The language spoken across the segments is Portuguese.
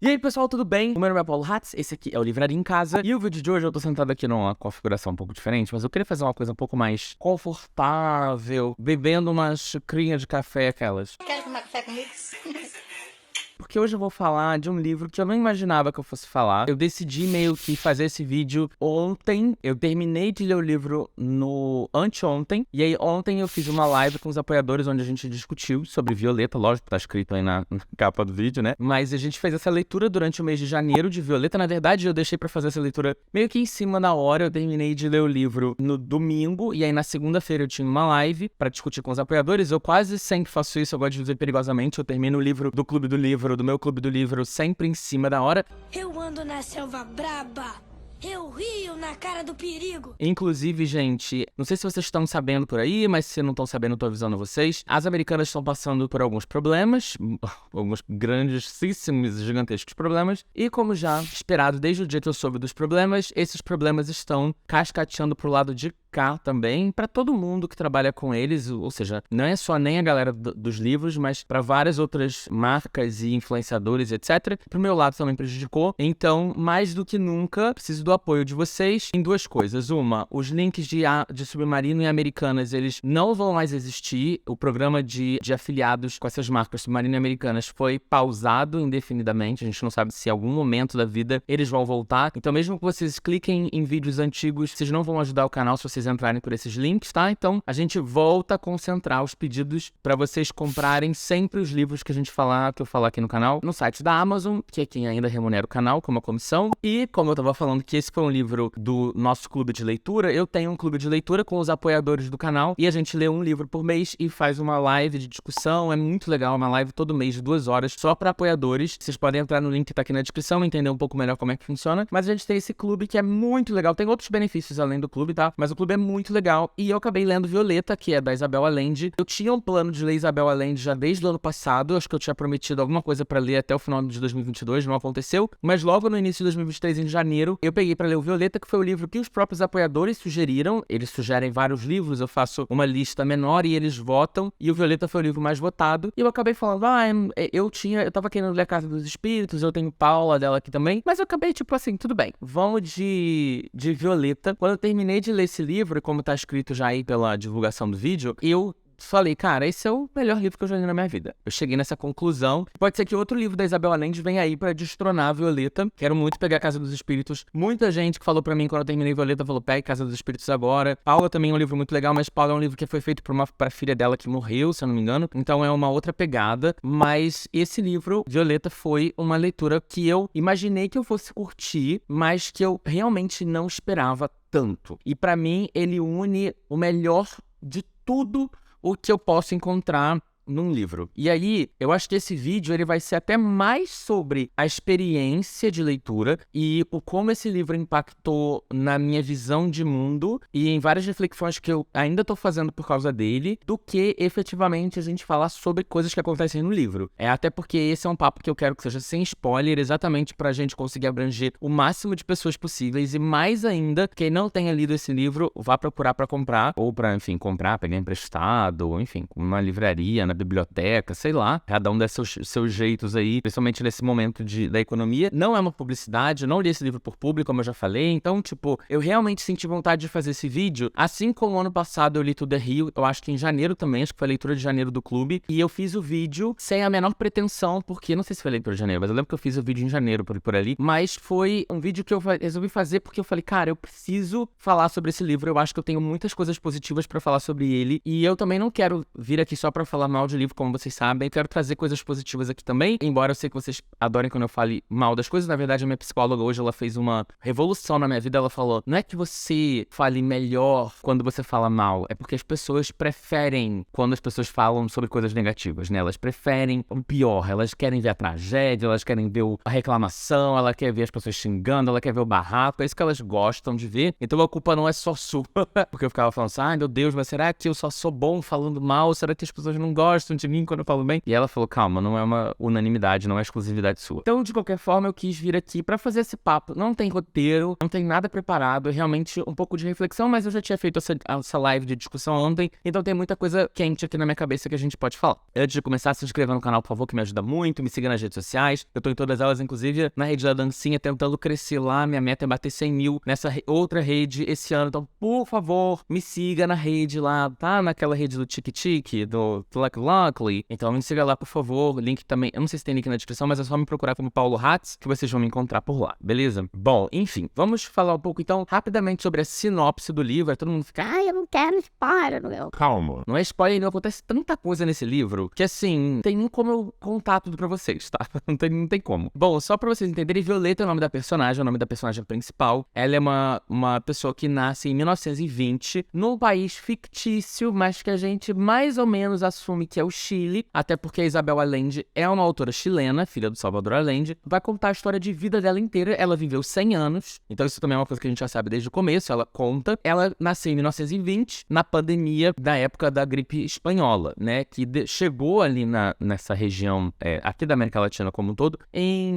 E aí pessoal, tudo bem? O meu nome é Paulo Hatz, esse aqui é o Livraria em Casa. E o vídeo de hoje eu tô sentado aqui numa configuração um pouco diferente, mas eu queria fazer uma coisa um pouco mais confortável, bebendo uma xicrinha de café, aquelas. Quer tomar café comigo? Porque hoje eu vou falar de um livro que eu não imaginava que eu fosse falar. Eu decidi meio que fazer esse vídeo ontem. Eu terminei de ler o livro no anteontem. E aí ontem eu fiz uma live com os apoiadores onde a gente discutiu sobre Violeta. Lógico, tá escrito aí na capa do vídeo, né? Mas a gente fez essa leitura durante o mês de janeiro de Violeta. Na verdade, eu deixei pra fazer essa leitura meio que em cima da hora. Eu terminei de ler o livro no domingo. E aí na segunda-feira eu tinha uma live pra discutir com os apoiadores. Eu quase sempre faço isso, eu gosto de viver perigosamente. Eu termino o livro do Clube do Livro, do meu Clube do Livro, sempre em cima da hora. Eu ando na selva braba, eu rio na cara do perigo. Inclusive, gente, não sei se vocês estão sabendo por aí, mas se não estão sabendo, eu tô avisando vocês. As americanas estão passando por alguns problemas, alguns grandíssimos, gigantescos problemas. E como já esperado desde o dia que eu soube dos problemas, esses problemas estão cascateando pro lado de cá também, pra todo mundo que trabalha com eles, ou seja, não é só nem a galera dos livros, mas pra várias outras marcas e influenciadores, etc. Pro meu lado também prejudicou. Então, mais do que nunca, preciso do apoio de vocês em duas coisas. Uma, os links de Submarino e Americanas, eles não vão mais existir. O programa de afiliados com essas marcas Submarino e Americanas foi pausado indefinidamente. A gente não sabe se em algum momento da vida eles vão voltar. Então, mesmo que vocês cliquem em vídeos antigos, vocês não vão ajudar o canal se vocês entrarem por esses links, tá? Então, a gente volta a concentrar os pedidos para vocês comprarem sempre os livros que eu falar aqui no canal, no site da Amazon, que é quem ainda remunera o canal como a comissão. E, como eu tava falando que esse foi um livro do nosso clube de leitura, eu tenho um clube de leitura com os apoiadores do canal e a gente lê um livro por mês e faz uma live de discussão. É muito legal, uma live todo mês de 2 horas só para apoiadores. Vocês podem entrar no link que tá aqui na descrição, entender um pouco melhor como é que funciona. Mas a gente tem esse clube que é muito legal. Tem outros benefícios além do clube, tá? Mas o clube é muito legal. E eu acabei lendo Violeta, que é da Isabel Allende. Eu tinha um plano de ler Isabel Allende já desde o ano passado. Acho que eu tinha prometido alguma coisa pra ler até o final de 2022, não aconteceu. Mas logo no início de 2023, em janeiro, eu peguei pra ler o Violeta, que foi o livro que os próprios apoiadores sugeriram. Eles sugerem vários livros, eu faço uma lista menor e eles votam. E o Violeta foi o livro mais votado. E eu acabei falando, eu tava querendo ler A Casa dos Espíritos, eu tenho Paula dela aqui também. Mas eu acabei, tipo assim, tudo bem, vamos de Violeta. Quando eu terminei de ler esse livro, como tá escrito já aí pela divulgação do vídeo, eu falei, cara, esse é o melhor livro que eu já li na minha vida. Eu cheguei nessa conclusão. Pode ser que outro livro da Isabel Allende venha aí pra destronar a Violeta. Quero muito pegar A Casa dos Espíritos. Muita gente que falou pra mim quando eu terminei Violeta falou, pega Casa dos Espíritos agora. Paula também é um livro muito legal, mas Paula é um livro que foi feito pra filha dela que morreu, se eu não me engano. Então é uma outra pegada. Mas esse livro, Violeta, foi uma leitura que eu imaginei que eu fosse curtir, mas que eu realmente não esperava tanto. E pra mim, ele une o melhor de tudo o que eu posso encontrar num livro. E aí, eu acho que esse vídeo ele vai ser até mais sobre a experiência de leitura e o como esse livro impactou na minha visão de mundo e em várias reflexões que eu ainda tô fazendo por causa dele, do que efetivamente a gente falar sobre coisas que acontecem no livro. Até porque esse é um papo que eu quero que seja sem spoiler, exatamente pra gente conseguir abranger o máximo de pessoas possíveis e mais ainda, quem não tenha lido esse livro, vá procurar pra comprar, ou pra, enfim, comprar, pegar emprestado, ou enfim, uma livraria, na biblioteca, sei lá, cada um dá seus jeitos aí, principalmente nesse momento da economia. Não é uma publicidade, eu não li esse livro por público, como eu já falei, então, tipo, eu realmente senti vontade de fazer esse vídeo, assim como ano passado eu li Tudo é Rio, eu acho que em janeiro também, acho que foi a leitura de janeiro do clube, e eu fiz o vídeo sem a menor pretensão, porque, não sei se foi leitura de janeiro, mas eu lembro que eu fiz o vídeo em janeiro, por ali, mas foi um vídeo que eu resolvi fazer porque eu falei, cara, eu preciso falar sobre esse livro, eu acho que eu tenho muitas coisas positivas pra falar sobre ele, e eu também não quero vir aqui só pra falar mal de livro, como vocês sabem. Eu quero trazer coisas positivas aqui também, embora eu sei que vocês adorem quando eu fale mal das coisas. Na verdade, a minha psicóloga hoje, ela fez uma revolução na minha vida. Ela falou, não é que você fale melhor quando você fala mal, é porque as pessoas preferem quando as pessoas falam sobre coisas negativas, né? Elas preferem o pior, elas querem ver a tragédia, elas querem ver a reclamação, ela quer ver as pessoas xingando, ela quer ver o barraco, é isso que elas gostam de ver. Então a culpa não é só sua, porque eu ficava falando assim, ai meu Deus, mas será que eu só sou bom falando mal? Será que as pessoas não gostam? gostam de mim quando eu falo bem. E ela falou, calma, não é uma unanimidade, não é exclusividade sua. Então, de qualquer forma, eu quis vir aqui pra fazer esse papo. Não tem roteiro, não tem nada preparado, é realmente um pouco de reflexão, mas eu já tinha feito essa live de discussão ontem, então tem muita coisa quente aqui na minha cabeça que a gente pode falar. Antes de começar, se inscreva no canal, por favor, que me ajuda muito, me siga nas redes sociais, eu tô em todas elas, inclusive na rede da dancinha, tentando crescer lá, minha meta é bater 100 mil nessa outra rede esse ano, então, por favor, me siga na rede lá, tá? Naquela rede do Tiki, do Luckily, então me siga lá, por favor, link também, eu não sei se tem link na descrição, mas é só me procurar como Paulo Hatz, que vocês vão me encontrar por lá, beleza? Bom, enfim, vamos falar um pouco, então, rapidamente sobre a sinopse do livro, todo mundo fica, eu não quero spoiler, não. Calma. Não é spoiler, não, acontece tanta coisa nesse livro, que assim, tem nem como eu contar tudo pra vocês, tá? Não tem como. Bom, só pra vocês entenderem, Violeta é o nome da personagem, é o nome da personagem principal. Ela é uma pessoa que nasce em 1920, num país fictício, mas que a gente mais ou menos assume que é o Chile, até porque a Isabel Allende é uma autora chilena, filha do Salvador Allende, vai contar a história de vida dela inteira. Ela viveu 100 anos, então isso também é uma coisa que a gente já sabe desde o começo, ela conta. Ela nasceu em 1920, na pandemia da época da gripe espanhola, né, que chegou ali nessa região aqui da América Latina como um todo, em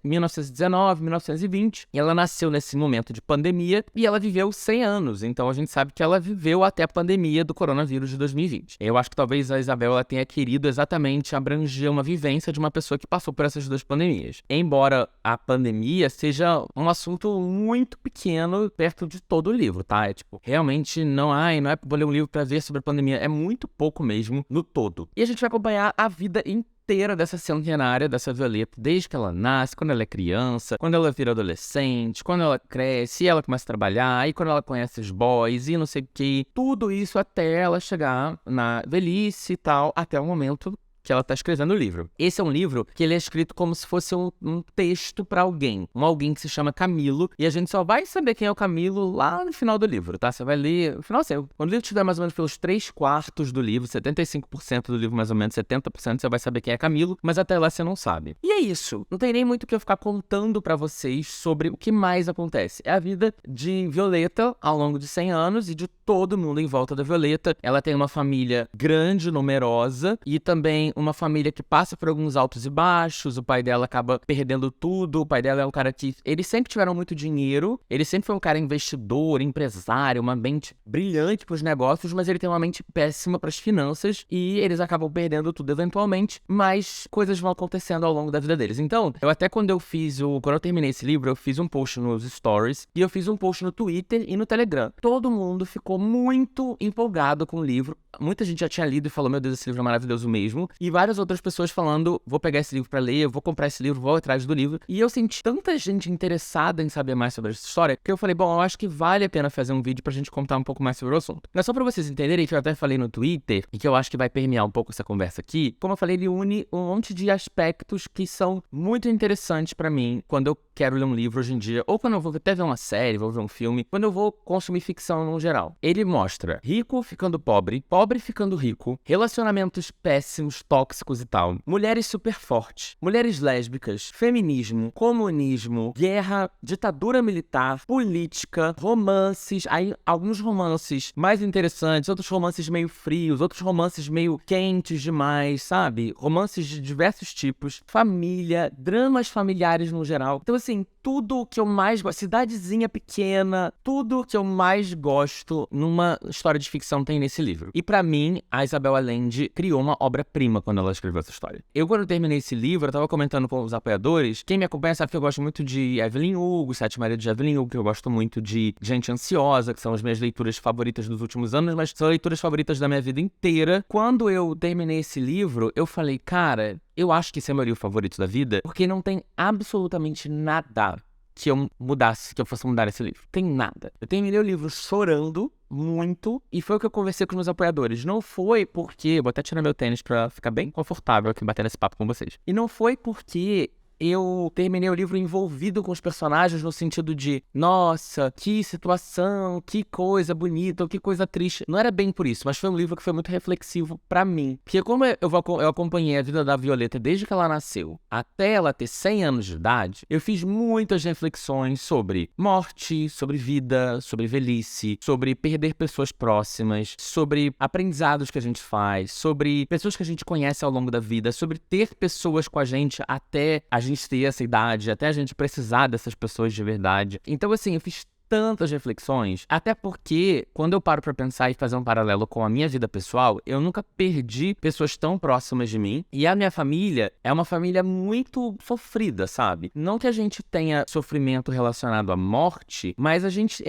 1919, 1920, e ela nasceu nesse momento de pandemia e ela viveu 100 anos, então a gente sabe que ela viveu até a pandemia do coronavírus de 2020. Eu acho que talvez a Isabel ela tenha querido exatamente abranger uma vivência de uma pessoa que passou por essas duas pandemias. Embora a pandemia seja um assunto muito pequeno perto de todo o livro, tá? É tipo, realmente não é pra ler um livro pra ver sobre a pandemia, é muito pouco mesmo no todo. E a gente vai acompanhar a vida inteira dessa centenária, dessa Violeta, desde que ela nasce, quando ela é criança, quando ela vira adolescente, quando ela cresce, e ela começa a trabalhar, aí quando ela conhece os boys e não sei o que, tudo isso até ela chegar na velhice e tal, até o momento que ela tá escrevendo o livro. Esse é um livro que ele é escrito como se fosse um texto pra alguém que se chama Camilo, e a gente só vai saber quem é o Camilo lá no final do livro, tá? Você vai ler, no final, assim, quando o livro estiver mais ou menos pelos 3/4 do livro, 75% do livro mais ou menos, 70% você vai saber quem é Camilo, mas até lá você não sabe. E é isso, não tem nem muito o que eu ficar contando pra vocês sobre o que mais acontece. É a vida de Violeta ao longo de 100 anos e de todo mundo em volta da Violeta. Ela tem uma família grande, numerosa, e também uma família que passa por alguns altos e baixos. O pai dela acaba perdendo tudo. O pai dela é um cara que... Eles sempre tiveram muito dinheiro. Ele sempre foi um cara investidor, empresário, uma mente brilhante pros negócios, mas ele tem uma mente péssima pras finanças e eles acabam perdendo tudo eventualmente, mas coisas vão acontecendo ao longo da vida deles. Então, quando eu terminei esse livro, eu fiz um post nos stories e eu fiz um post no Twitter e no Telegram. Todo mundo ficou muito empolgado com o livro. Muita gente já tinha lido e falou, meu Deus, esse livro é maravilhoso mesmo. E várias outras pessoas falando, vou pegar esse livro pra ler, eu vou comprar esse livro, vou atrás do livro. E eu senti tanta gente interessada em saber mais sobre essa história, que eu falei, bom, eu acho que vale a pena fazer um vídeo pra gente contar um pouco mais sobre o assunto. Mas só pra vocês entenderem, que eu até falei no Twitter, e que eu acho que vai permear um pouco essa conversa aqui, como eu falei, ele une um monte de aspectos que são muito interessantes pra mim quando eu quero ler um livro hoje em dia, ou quando eu vou até ver uma série, vou ver um filme, quando eu vou consumir ficção no geral. Ele mostra rico ficando pobre, pobre ficando rico, relacionamentos péssimos, tóxicos e tal, mulheres super fortes, mulheres lésbicas, feminismo, comunismo, guerra, ditadura militar, política, romances, aí alguns romances mais interessantes, outros romances meio frios, outros romances meio quentes demais, sabe? Romances de diversos tipos, família, dramas familiares no geral. Então, assim, tudo que eu mais gosto, cidadezinha pequena, tudo que eu mais gosto numa história de ficção tem nesse livro. E pra mim, a Isabel Allende criou uma obra-prima quando ela escreveu essa história. Quando eu terminei esse livro, eu tava comentando com os apoiadores, quem me acompanha sabe que eu gosto muito de Evelyn Hugo, Sete Maridos de Evelyn Hugo, que eu gosto muito de Gente Ansiosa, que são as minhas leituras favoritas dos últimos anos, mas são leituras favoritas da minha vida inteira. Quando eu terminei esse livro, eu falei, cara, eu acho que esse é o meu livro favorito da vida, porque não tem absolutamente nada que eu fosse mudar esse livro. Tem nada. Eu terminei o livro chorando muito, e foi o que eu conversei com os meus apoiadores. Não foi porque... Vou até tirar meu tênis pra ficar bem confortável aqui batendo esse papo com vocês. E não foi porque eu terminei o livro envolvido com os personagens no sentido de, nossa, que situação, que coisa bonita, ou que coisa triste. Não era bem por isso, mas foi um livro que foi muito reflexivo pra mim. Porque como eu acompanhei a vida da Violeta desde que ela nasceu até ela ter 100 anos de idade, eu fiz muitas reflexões sobre morte, sobre vida, sobre velhice, sobre perder pessoas próximas, sobre aprendizados que a gente faz, sobre pessoas que a gente conhece ao longo da vida, sobre ter pessoas com a gente até a gente ter essa idade, até a gente precisar dessas pessoas de verdade. Então, assim, eu fiz tantas reflexões, até porque quando eu paro pra pensar e fazer um paralelo com a minha vida pessoal, eu nunca perdi pessoas tão próximas de mim, e a minha família é uma família muito sofrida, sabe? Não que a gente tenha sofrimento relacionado à morte, mas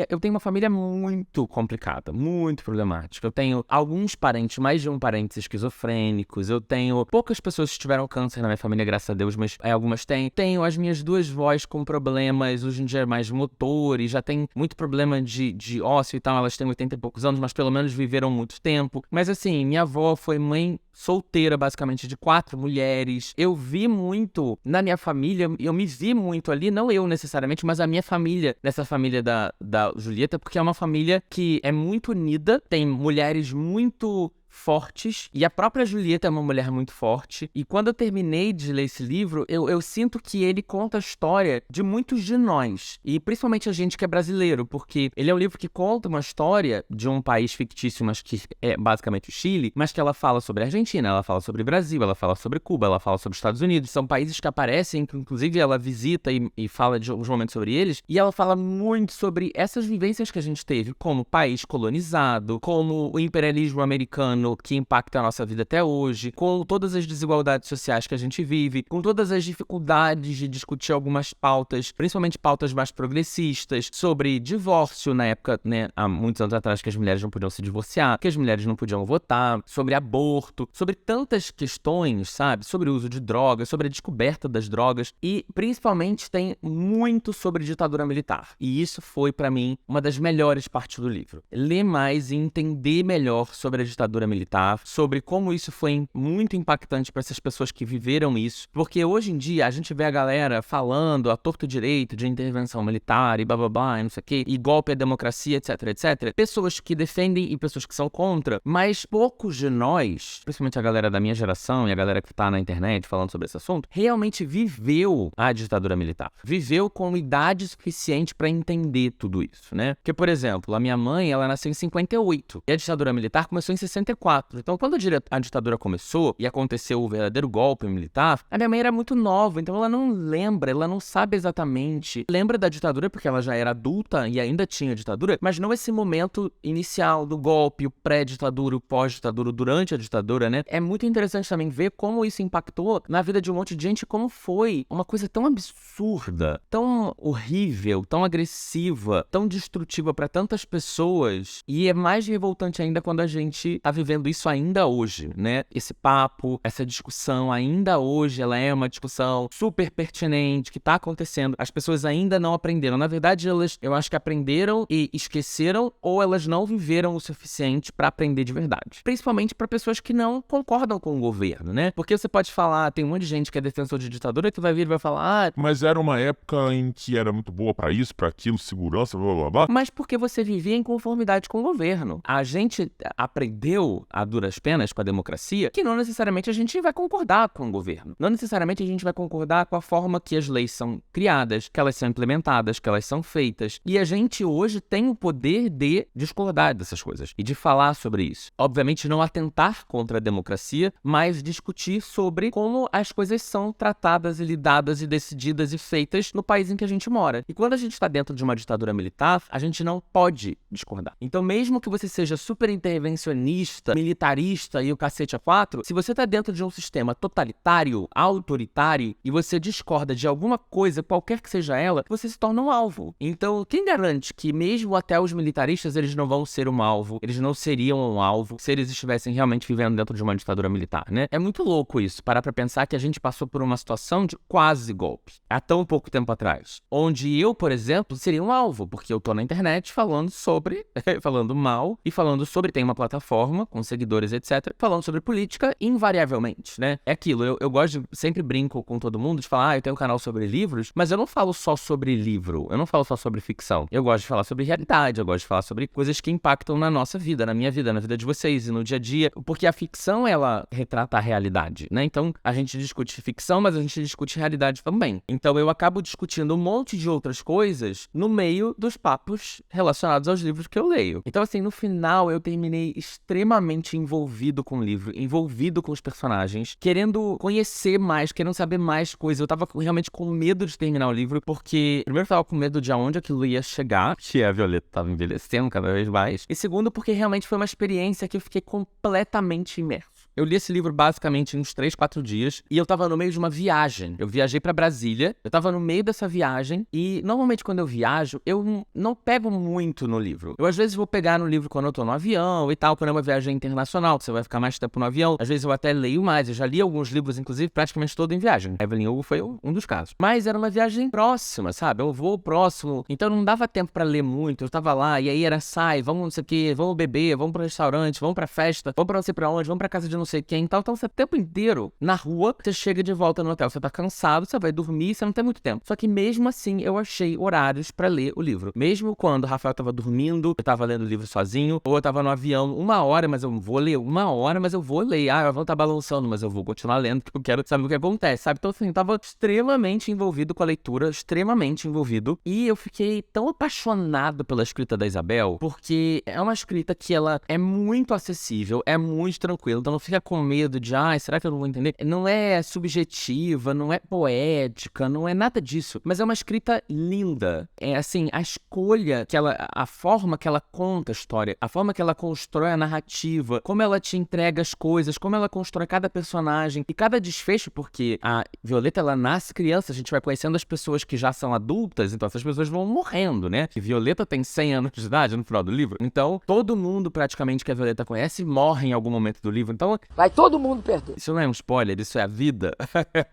eu tenho uma família muito complicada, muito problemática. Eu tenho alguns parentes, mais de um parente esquizofrênicos, eu tenho poucas pessoas que tiveram câncer na minha família, graças a Deus, mas algumas têm. Tenho as minhas duas vós com problemas, hoje em dia mais motores, já tem muito problema de ósseo e tal, elas têm 80 e poucos anos, mas pelo menos viveram muito tempo. Mas assim, minha avó foi mãe solteira, basicamente, de 4 mulheres. Eu vi muito na minha família, eu me vi muito ali, não eu necessariamente, mas a minha família, nessa família da Julieta, porque é uma família que é muito unida, tem mulheres muito fortes, e a própria Julieta é uma mulher muito forte, e quando eu terminei de ler esse livro, eu sinto que ele conta a história de muitos de nós, e principalmente a gente que é brasileiro, porque ele é um livro que conta uma história de um país fictício, mas que é basicamente o Chile, mas que ela fala sobre a Argentina, ela fala sobre o Brasil, ela fala sobre Cuba, ela fala sobre os Estados Unidos, são países que aparecem, que inclusive ela visita e fala de alguns momentos sobre eles, e ela fala muito sobre essas vivências que a gente teve como país colonizado, como o imperialismo americano que impacta a nossa vida até hoje, com todas as desigualdades sociais que a gente vive, com todas as dificuldades de discutir algumas pautas, principalmente pautas mais progressistas, sobre divórcio na época, né, há muitos anos atrás, que as mulheres não podiam se divorciar, que as mulheres não podiam votar, sobre aborto, sobre tantas questões, sabe? Sobre o uso de drogas, sobre a descoberta das drogas, e principalmente tem muito sobre ditadura militar. E isso foi, pra mim, uma das melhores partes do livro. Ler mais e entender melhor sobre a ditadura militar, sobre como isso foi muito impactante para essas pessoas que viveram isso, porque hoje em dia a gente vê a galera falando a torto direito de intervenção militar e bababá, e não sei o quê, e golpe à democracia, etc, etc. Pessoas que defendem e pessoas que são contra, mas poucos de nós, principalmente a galera da minha geração e a galera que tá na internet falando sobre esse assunto, realmente viveu a ditadura militar. Viveu com idade suficiente para entender tudo isso, né? Porque, por exemplo, a minha mãe, ela nasceu em 58 e a ditadura militar começou em 64. Então, quando a ditadura começou e aconteceu o verdadeiro golpe militar, a minha mãe era muito nova, então ela não lembra, ela não sabe exatamente. Lembra da ditadura porque ela já era adulta e ainda tinha ditadura, mas não esse momento inicial do golpe, o pré-ditadura, o pós-ditadura, o durante a ditadura, né? É muito interessante também ver como isso impactou na vida de um monte de gente, como foi uma coisa tão absurda, tão horrível, tão agressiva, tão destrutiva para tantas pessoas, e é mais revoltante ainda quando a gente tá vivendo isso ainda hoje, né? Esse papo, essa discussão ainda hoje, ela é uma discussão super pertinente, que tá acontecendo. As pessoas ainda não aprenderam. Na verdade, eu acho que aprenderam e esqueceram, ou elas não viveram o suficiente pra aprender de verdade. Principalmente pra pessoas que não concordam com o governo, né? Porque você pode falar, tem um monte de gente que é defensor de ditadura que vai vir e vai falar, mas era uma época em que era muito boa pra isso, pra aquilo, segurança, blá blá blá. Mas porque você vivia em conformidade com o governo. A gente aprendeu a duras penas com a democracia que não necessariamente a gente vai concordar com o governo. Não necessariamente a gente vai concordar com a forma que as leis são criadas, que elas são implementadas, que elas são feitas. E a gente hoje tem o poder de discordar dessas coisas e de falar sobre isso. Obviamente não atentar contra a democracia, mas discutir sobre como as coisas são tratadas e lidadas e decididas e feitas no país em que a gente mora. E quando a gente está dentro de uma ditadura militar, a gente não pode discordar. Então, mesmo que você seja super intervencionista, militarista e o cacete a quatro, se você tá dentro de um sistema totalitário, autoritário, e você discorda de alguma coisa, qualquer que seja ela, você se torna um alvo. Então, quem garante que mesmo até os militaristas, eles não vão ser um alvo, eles não seriam um alvo, se eles estivessem realmente vivendo dentro de uma ditadura militar, né? É muito louco isso, parar pra pensar que a gente passou por uma situação de quase golpe, há tão pouco tempo atrás, onde eu, por exemplo, seria um alvo, porque eu tô na internet falando sobre, falando mal, e falando sobre, tem uma plataforma com seguidores, etc., falando sobre política invariavelmente, né? É aquilo, eu gosto de, sempre brinco com todo mundo de falar, eu tenho um canal sobre livros, mas eu não falo só sobre livro, eu não falo só sobre ficção. Eu gosto de falar sobre realidade, eu gosto de falar sobre coisas que impactam na nossa vida, na minha vida, na vida de vocês e no dia a dia, porque a ficção, ela retrata a realidade, né? Então, a gente discute ficção, mas a gente discute realidade também. Então, eu acabo discutindo um monte de outras coisas no meio dos papos relacionados aos livros que eu leio. Então, assim, no final, eu terminei extremamente envolvido com o livro, envolvido com os personagens, querendo conhecer mais, querendo saber mais coisas. Eu tava realmente com medo de terminar o livro, porque, primeiro, eu tava com medo de aonde aquilo ia chegar, que a Violeta tava envelhecendo cada vez mais, e segundo, porque realmente foi uma experiência que eu fiquei completamente imerso. Eu li esse livro basicamente em uns 3, 4 dias e eu tava no meio de uma viagem. Eu viajei pra Brasília, eu tava no meio dessa viagem e normalmente quando eu viajo, eu não pego muito no livro. Eu às vezes vou pegar no livro quando eu tô no avião e tal, quando é uma viagem internacional, você vai ficar mais tempo no avião. Às vezes eu até leio mais, eu já li alguns livros, inclusive praticamente todo em viagem. Evelyn Hugo foi um dos casos. Mas era uma viagem próxima, sabe? Um voo próximo, então não dava tempo pra ler muito. Eu tava lá e aí era sai, vamos não sei o que, vamos beber, vamos pro restaurante, vamos pra festa, vamos pra não sei pra onde, vamos pra casa de não sei quem, então você o tempo inteiro na rua, você chega de volta no hotel, você tá cansado, você vai dormir, você não tem muito tempo. Só que mesmo assim, eu achei horários pra ler o livro. Mesmo quando o Rafael tava dormindo, eu tava lendo o livro sozinho, ou eu tava no avião 1 hora, mas eu vou ler 1 hora, mas eu vou ler. Ah, o avião tá balançando, mas eu vou continuar lendo, porque eu quero saber o que acontece, sabe? Então assim, eu tava extremamente envolvido com a leitura, extremamente envolvido, e eu fiquei tão apaixonado pela escrita da Isabel, porque é uma escrita que ela é muito acessível, é muito tranquila, então não fica com medo de, será que eu não vou entender? Não é subjetiva, não é poética, não é nada disso, mas é uma escrita linda. É assim, a escolha que ela, a forma que ela conta a história, a forma que ela constrói a narrativa, como ela te entrega as coisas, como ela constrói cada personagem e cada desfecho, porque a Violeta, ela nasce criança, a gente vai conhecendo as pessoas que já são adultas, então essas pessoas vão morrendo, né? E Violeta tem 100 anos de idade no final do livro, então todo mundo praticamente que a Violeta conhece morre em algum momento do livro, então vai todo mundo perder. isso não é um spoiler, isso é a vida.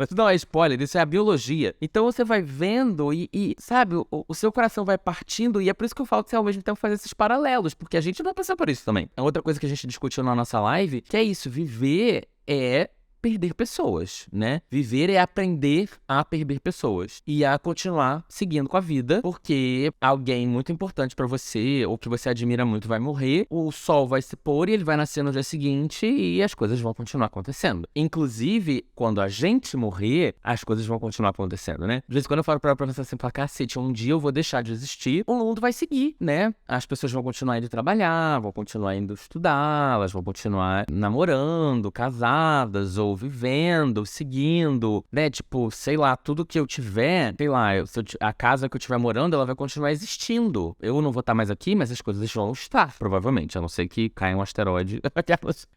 Isso não é spoiler, isso é a biologia. Então você vai vendo e sabe, o seu coração vai partindo e é por isso que eu falo que você ao mesmo tempo faz esses paralelos, porque a gente não passa por isso também. É outra coisa que a gente discutiu na nossa live, que é isso, viver é perder pessoas, né? Viver é aprender a perder pessoas e a continuar seguindo com a vida, porque alguém muito importante pra você ou que você admira muito vai morrer, o sol vai se pôr e ele vai nascer no dia seguinte e as coisas vão continuar acontecendo. Inclusive, quando a gente morrer, as coisas vão continuar acontecendo, né? De vez em quando eu falo pra pensar assim, cacete, um dia eu vou deixar de existir, o mundo vai seguir, né? As pessoas vão continuar indo trabalhar, vão continuar indo estudar, elas vão continuar namorando, casadas ou vivendo, seguindo, né? Tipo, sei lá, tudo que eu tiver, sei lá, a casa que eu estiver morando, ela vai continuar existindo. Eu não vou estar mais aqui, mas as coisas vão estar, provavelmente, a não ser que caia um asteroide.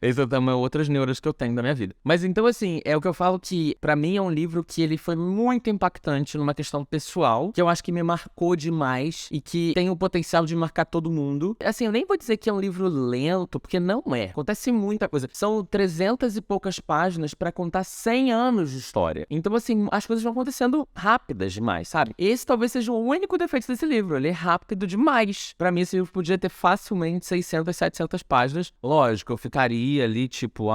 Essas são outras neuras que eu tenho da minha vida. Mas então, assim, é o que eu falo que, pra mim, é um livro que ele foi muito impactante numa questão pessoal, que eu acho que me marcou demais e que tem o potencial de marcar todo mundo. Assim, eu nem vou dizer que é um livro lento, porque não é. Acontece muita coisa. São 300 e poucas páginas pra contar 100 anos de história. Então, assim, as coisas vão acontecendo rápidas demais, sabe? Esse talvez seja o único defeito desse livro. Ele é rápido demais. Pra mim, esse livro podia ter facilmente 600, 700 páginas. Lógico, eu ficaria ali, tipo,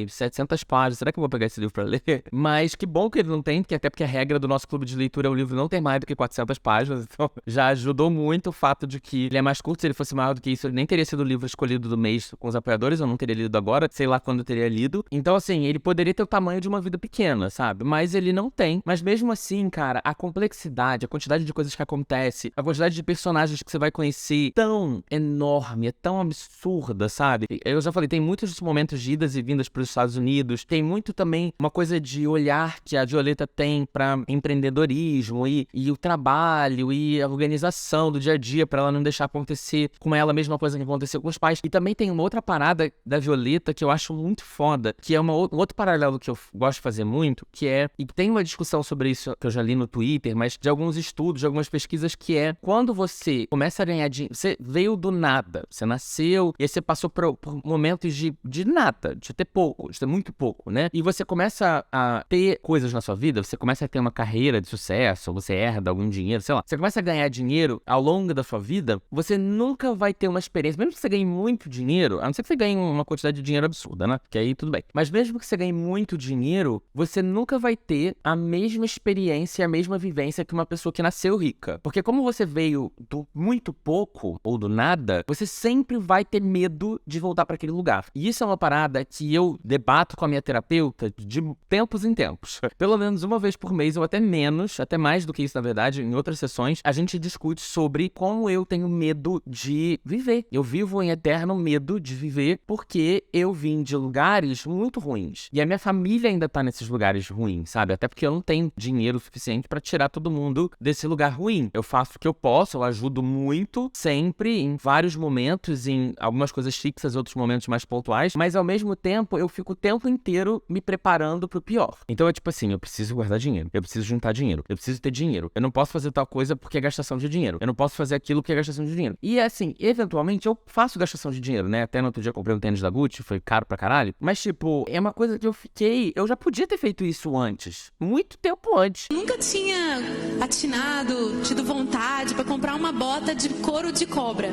700 páginas. Será que eu vou pegar esse livro pra ler? Mas que bom que ele não tem, até porque a regra do nosso clube de leitura é o livro não ter mais do que 400 páginas. Então, já ajudou muito o fato de que ele é mais curto. Se ele fosse maior do que isso, ele nem teria sido o livro escolhido do mês com os apoiadores. Eu não teria lido agora. Sei lá quando eu teria lido. Então, assim, ele poderia ter o tamanho de uma vida pequena, sabe? Mas ele não tem. Mas mesmo assim, cara, a complexidade, a quantidade de coisas que acontece, a quantidade de personagens que você vai conhecer, tão enorme, é tão absurda, sabe? Eu já falei, tem muitos momentos de idas e vindas para os Estados Unidos, tem muito também uma coisa de olhar que a Violeta tem para empreendedorismo e o trabalho e a organização do dia a dia para ela não deixar acontecer com ela a mesma coisa que aconteceu com os pais. E também tem uma outra parada da Violeta que eu acho muito foda, que é um outro paralelo que eu gosto de fazer muito, que é, e tem uma discussão sobre isso que eu já li no Twitter, mas de alguns estudos, de algumas pesquisas, que é quando você começa a ganhar dinheiro, você veio do nada, você nasceu, e aí você passou por momentos de nada, de ter pouco, de ter muito pouco, né? E você começa a ter coisas na sua vida, você começa a ter uma carreira de sucesso, ou você herda algum dinheiro, sei lá. Você começa a ganhar dinheiro ao longo da sua vida, você nunca vai ter uma experiência, mesmo que você ganhe muito dinheiro, a não ser que você ganhe uma quantidade de dinheiro absurda, né? Que aí tudo bem. Mas mesmo que você ganhe muito dinheiro, você nunca vai ter a mesma experiência, a mesma vivência que uma pessoa que nasceu rica. Porque como você veio do muito pouco, ou do nada, você sempre vai ter medo de voltar para aquele lugar. E isso é uma parada que eu debato com a minha terapeuta de tempos em tempos. Pelo menos uma vez por mês, ou até menos, até mais do que isso, na verdade, em outras sessões, a gente discute sobre como eu tenho medo de viver. Eu vivo em eterno medo de viver porque eu vim de lugares muito ruins. E a minha família ainda tá nesses lugares ruins, sabe? Até porque eu não tenho dinheiro suficiente pra tirar todo mundo desse lugar ruim. Eu faço o que eu posso, eu ajudo muito, sempre, em vários momentos, em algumas coisas fixas, outros momentos mais pontuais, mas ao mesmo tempo eu fico o tempo inteiro me preparando pro pior. Então é tipo assim, eu preciso guardar dinheiro, eu preciso juntar dinheiro, eu preciso ter dinheiro, eu não posso fazer tal coisa porque é gastação de dinheiro, eu não posso fazer aquilo porque é gastação de dinheiro. E assim, eventualmente eu faço gastação de dinheiro, né? Até no outro dia eu comprei um tênis da Gucci, foi caro pra caralho, mas tipo, é uma coisa que eu já podia ter feito isso antes, muito tempo antes. Nunca tinha atinado, tido vontade pra comprar uma bota de couro de cobra,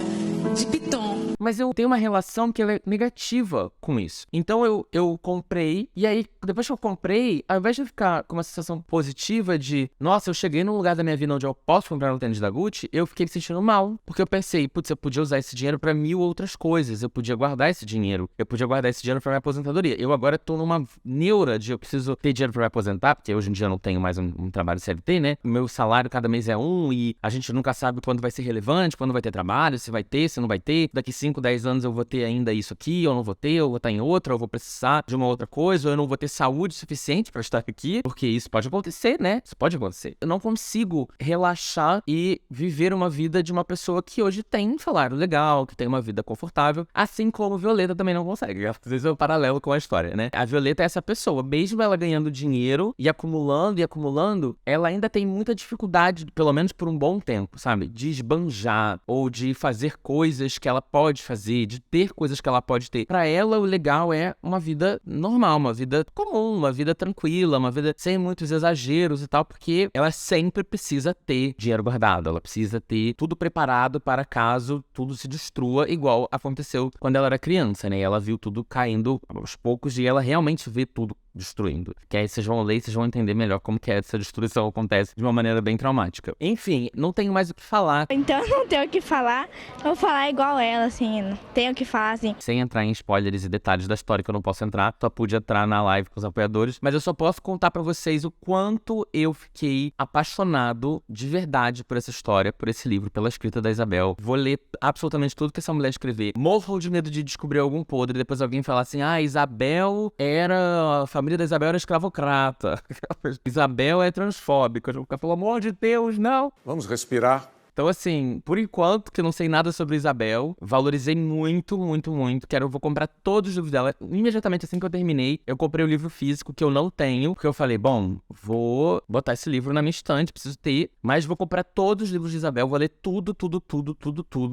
de piton. Mas eu tenho uma relação que ela é negativa com isso. Então eu comprei, e aí depois que eu comprei, ao invés de eu ficar com uma sensação positiva de, nossa, eu cheguei num lugar da minha vida onde eu posso comprar um tênis da Gucci, eu fiquei me sentindo mal. Porque eu pensei, putz, eu podia usar esse dinheiro pra 1000 outras coisas, eu podia guardar esse dinheiro pra minha aposentadoria. Eu agora tô numa neura de eu preciso ter dinheiro pra me aposentar, porque hoje em dia eu não tenho mais um trabalho CLT, né? O meu salário cada mês é e a gente nunca sabe quando vai ser relevante, quando vai ter trabalho, se vai ter, se não vai ter. Daqui 5, 10 anos eu vou ter ainda isso aqui, ou não vou ter, ou vou estar em outra, ou vou precisar de uma outra coisa, ou eu não vou ter saúde suficiente pra estar aqui, porque isso pode acontecer, né? Isso pode acontecer. Eu não consigo relaxar e viver uma vida de uma pessoa que hoje tem um salário legal, que tem uma vida confortável, assim como Violeta também não consegue. Às vezes é um paralelo com a história, né? A Violeta é essa pessoa, mesmo ela ganhando dinheiro e acumulando, ela ainda tem muita dificuldade, pelo menos por um bom tempo, sabe? De esbanjar, ou de fazer coisas que ela pode fazer, de ter coisas que ela pode ter. Pra ela, o legal é uma vida normal, uma vida comum, uma vida tranquila, uma vida sem muitos exageros e tal, porque ela sempre precisa ter dinheiro guardado, ela precisa ter tudo preparado para caso tudo se destrua, igual aconteceu quando ela era criança, né? E ela viu tudo caindo aos poucos e ela realmente vê tudo destruindo. Que aí vocês vão ler e vocês vão entender melhor como que essa destruição acontece de uma maneira bem traumática. Enfim, não tenho mais o que falar. Então eu não tenho o que falar, eu vou falar igual ela, assim, não tenho o que falar, assim. Sem entrar em spoilers e detalhes da história que eu não posso entrar, só pude entrar na live com os apoiadores, mas eu só posso contar pra vocês o quanto eu fiquei apaixonado de verdade por essa história, por esse livro, pela escrita da Isabel. Vou ler absolutamente tudo que essa mulher escrever. Morro de medo de descobrir algum podre, depois alguém falar assim, Isabel era... A família da Isabel era escravocrata. Isabel é transfóbica. Eu vou ficar, pelo amor de Deus, não. Vamos respirar. Então, assim, por enquanto, que eu não sei nada sobre Isabel, valorizei muito, muito, muito. Vou comprar todos os livros dela. Imediatamente assim que eu terminei, eu comprei o livro físico, que eu não tenho, porque eu falei, bom, vou botar esse livro na minha estante, preciso ter, mas vou comprar todos os livros de Isabel, vou ler tudo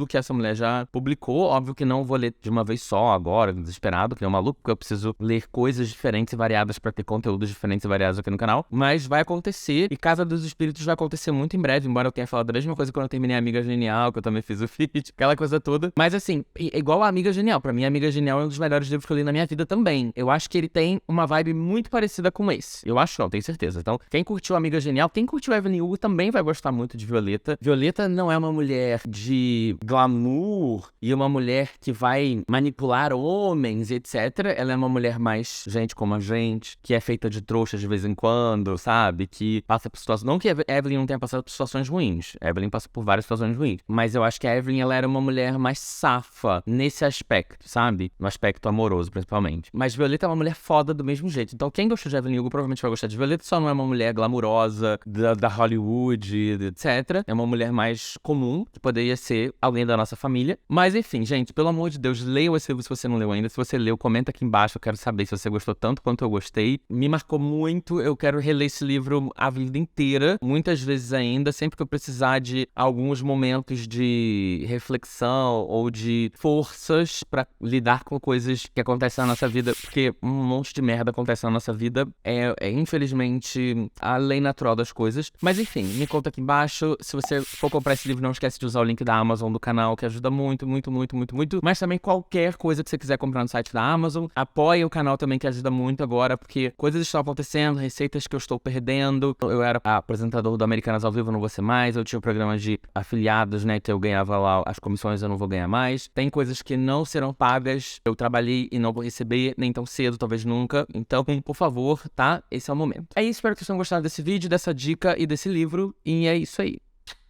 que essa mulher já publicou. Óbvio que não vou ler de uma vez só agora, desesperado, que é um maluco, porque eu preciso ler coisas diferentes e variadas pra ter conteúdos diferentes e variados aqui no canal. Mas vai acontecer, e Casa dos Espíritos vai acontecer muito em breve, embora eu tenha falado a mesma coisa quando eu terminei a Amiga Genial, que eu também fiz o feat, aquela coisa toda. Mas assim, igual a Amiga Genial, pra mim a Amiga Genial é um dos melhores livros que eu li na minha vida também. Eu acho que ele tem uma vibe muito parecida com esse. Eu acho não, tenho certeza. Então, quem curtiu Amiga Genial, quem curtiu Evelyn Hugo também vai gostar muito de Violeta. Violeta não é uma mulher de glamour e uma mulher que vai manipular homens, etc. Ela é uma mulher mais gente como a gente, que é feita de trouxas de vez em quando, sabe? Que passa por situações... Não que Evelyn não tenha passado por situações ruins. Evelyn passa por por várias situações ruins. Mas eu acho que a Evelyn, ela era uma mulher mais safa nesse aspecto, sabe? No aspecto amoroso, principalmente. Mas Violeta é uma mulher foda do mesmo jeito. Então quem gostou de Evelyn Hugo provavelmente vai gostar de Violeta, só não é uma mulher glamurosa da Hollywood, etc. É uma mulher mais comum, que poderia ser alguém da nossa família. Mas enfim, gente, pelo amor de Deus, leiam esse livro se você não leu ainda. Se você leu, comenta aqui embaixo, eu quero saber se você gostou tanto quanto eu gostei. Me marcou muito, eu quero reler esse livro a vida inteira, muitas vezes ainda, sempre que eu precisar de alguns momentos de reflexão ou de forças pra lidar com coisas que acontecem na nossa vida, porque um monte de merda acontece na nossa vida, é infelizmente a lei natural das coisas. Mas enfim, me conta aqui embaixo. Se você for comprar esse livro, não esquece de usar o link da Amazon do canal, que ajuda muito, muito, muito, muito, muito. Mas também qualquer coisa que você quiser comprar no site da Amazon, apoie o canal também, que ajuda muito agora, porque coisas estão acontecendo, receitas que eu estou perdendo. Eu era apresentador do Americanas ao Vivo, não vou ser mais. Eu tinha um programa de afiliados, né, que eu ganhava lá as comissões, eu não vou ganhar mais. Tem coisas que não serão pagas, eu trabalhei e não vou receber, nem tão cedo, talvez nunca. Então, por favor, tá? Esse é o momento. É isso, espero que vocês tenham gostado desse vídeo, dessa dica e desse livro. E é isso aí.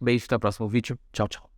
Beijo, até o próximo vídeo. Tchau, tchau.